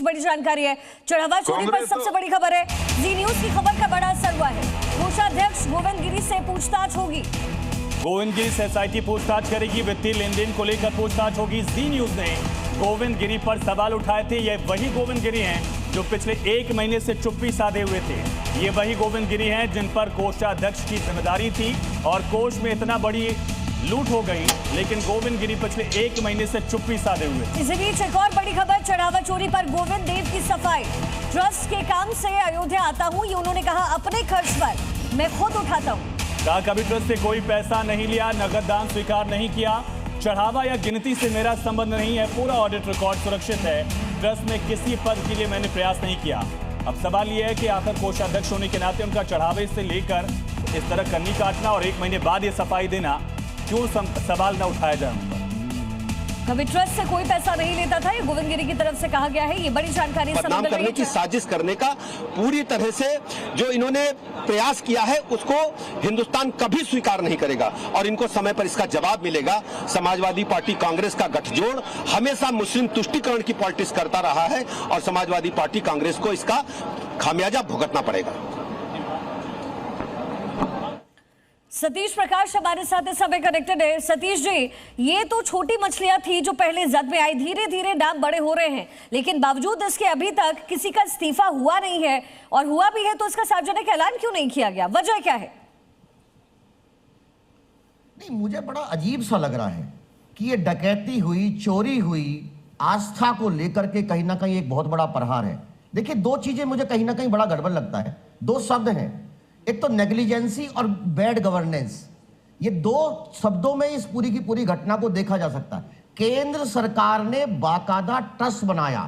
बड़ी जानकारी है। चढ़ावा चोरी पर सबसे बड़ी खबर है। जी न्यूज की खबर का बड़ा असर हुआ है। कोषाध्यक्ष गोविंद गिरी से पूछताछ होगी। गोविंद गिरी से एसआईटी पूछताछ करेगी। वित्तीय लेन देन को लेकर पूछताछ होगी। जी न्यूज ने गोविंद गिरी पर सवाल उठाए थे। ये वही गोविंद गिरी हैं जो पिछले 1 महीने से चुप्पी साधे हुए थे। ये वही गोविंद गिरी हैं जिन पर कोषाध्यक्ष की जिम्मेदारी थी और कोष में इतना बड़ी लूट हो गई, लेकिन गोविंद गिरी पिछले 1 महीने से चुप्पी साधे हुए। इसी बीच एक और बड़ी खबर, चढ़ावा चोरी पर गोविंद देव की सफाई। ट्रस्ट के काम से अयोध्या आता हूं, ये उन्होंने कहा। अपने खर्च पर मैं खुद उठाता हूं। कहा कभी ट्रस्ट से कोई पैसा नहीं लिया, नगद दान स्वीकार नहीं किया, चढ़ावा या गिनती से मेरा संबंध नहीं है, पूरा ऑडिट रिकॉर्ड सुरक्षित है, ट्रस्ट में किसी पद के लिए मैंने प्रयास नहीं किया। अब सवाल यह है कि आखिर कोषाध्यक्ष होने के नाते उनका चढ़ावे से लेकर इस तरह कन्नी काटना और 1 महीने बाद ये सफाई देना, क्यों सवाल न उठाया जाए उन पर? कभी ट्रस्ट से कोई पैसा नहीं लेता था, ये गोविंद गिरी की तरफ से कहा गया है। ये बड़ी जानकारी बदनाम करने की साजिश करने का पूरी तरह से जो इन्होंने प्रयास किया है उसको हिंदुस्तान कभी स्वीकार नहीं करेगा और इनको समय पर इसका जवाब मिलेगा। समाजवादी पार्टी कांग्रेस का गठजोड़ हमेशा मुस्लिम तुष्टीकरण की पॉलिटिक्स करता रहा है और समाजवादी पार्टी कांग्रेस को इसका खामियाजा भुगतना पड़ेगा। सतीश प्रकाश हमारे साथ इस समय कनेक्टेड है। सतीश जी, ये तो छोटी मछलियां थी जो पहले जद में आई, धीरे धीरे दाम बड़े हो रहे हैं, लेकिन बावजूद इसके अभी तक किसी का इस्तीफा हुआ नहीं है, और हुआ भी है तो इसका सार्वजनिक ऐलान क्यों नहीं किया गया? वजह क्या है? नहीं, मुझे बड़ा अजीब सा लग रहा है कि ये डकैती हुई, चोरी हुई, आस्था को लेकर के कहीं ना कहीं एक बहुत बड़ा प्रहार है। देखिए, 2 चीजें मुझे कहीं ना कहीं बड़ा गड़बड़ लगता है। 2 शब्द हैं, एक तो नेग्लिजेंसी और बैड गवर्नेंस। ये 2 शब्दों में इस पूरी की पूरी घटना को देखा जा सकता है। केंद्र सरकार ने बाकायदा ट्रस्ट बनाया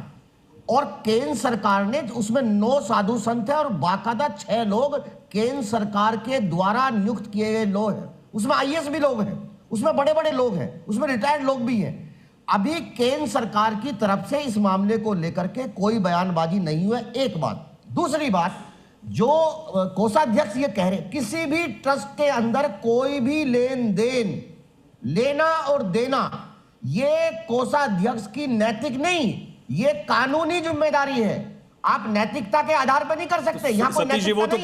और केंद्र सरकार ने उसमें 9 साधु संत है और बाकायदा 6 लोग केंद्र सरकार के द्वारा नियुक्त किए गए लोग हैं। उसमें आईएएस भी लोग हैं, उसमें बड़े बड़े लोग हैं, उसमें रिटायर्ड लोग भी हैं। अभी केंद्र सरकार की तरफ से इस मामले को लेकर के कोई बयानबाजी नहीं हुआ, एक बात। दूसरी बात, जो कोषाध्यक्ष ये कह रहे, किसी भी ट्रस्ट के अंदर कोई भी लेन देन, लेना और देना, ये कोषाध्यक्ष की नैतिक नहीं, ये कानूनी जिम्मेदारी है। आप नैतिकता के आधार पर नहीं कर सकते। यहाँ कोई सतीश जी, वो तो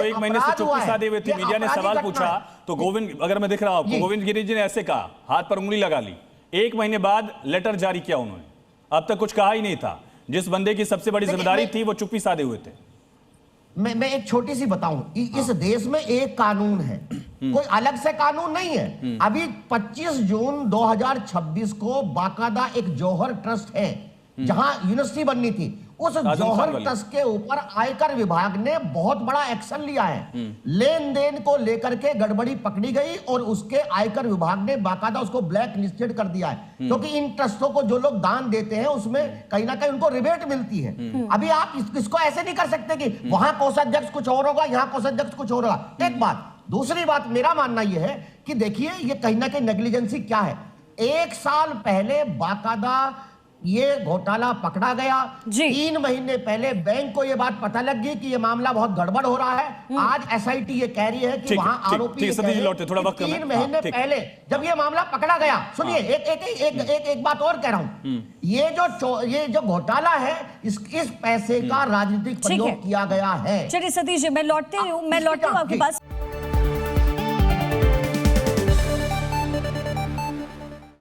1 महीने से चुप्पी साधे हुए थे। मीडिया ने सवाल पूछा तो गोविंद, अगर मैं दिख रहा हूं आपको, गोविंद गिरी जी ने ऐसे कहा, हाथ पर उंगली लगा ली। 1 महीने बाद लेटर जारी किया उन्होंने, अब तक कुछ कहा ही नहीं था। जिस बंदे की सबसे बड़ी जिम्मेदारी थी वो चुप्पी साधे हुए थे। मैं एक छोटी सी बताऊं, इस देश में एक कानून है, कोई अलग से कानून नहीं है। अभी 25 जून 2026 को बाकायदा एक जौहर ट्रस्ट है जहां यूनिवर्सिटी बननी थी। उस जौहर ट्रस्ट के ऊपर आयकर विभाग ने बहुत बड़ा एक्शन लिया है। लेन देन को लेकर के गड़बड़ी पकड़ी गई और उसके आयकर विभाग ने बाकायदा उसको ब्लैक लिस्टेड कर दिया है, क्योंकि इन ट्रस्टों को जो लोग दान देते हैं उसमें कहीं ना कहीं उनको रिबेट मिलती है। अभी आप इसको ऐसे नहीं कर सकते कि वहां कोषाध्यक्ष कुछ और होगा, यहां कोषाध्यक्ष कुछ और होगा। एक बात। दूसरी बात, मेरा मानना यह है कि देखिए, ये कहीं ना कहीं नेग्लिजेंसी क्या है। 1 साल पहले बाकायदा ये घोटाला पकड़ा गया। 3 महीने पहले बैंक को ये बात पता लग गई कि ये मामला बहुत गड़बड़ हो रहा है। आज एसआईटी ये कह रही है कि वहां आरोपी 3 महीने पहले जब ये मामला पकड़ा गया, सुनिए, एक बात और कह रहा हूं, ये जो घोटाला है, इस पैसे का राजनीतिक प्रयोग किया गया है। चलिए सतीश जी, मैं लौटती हूँ आपके पास।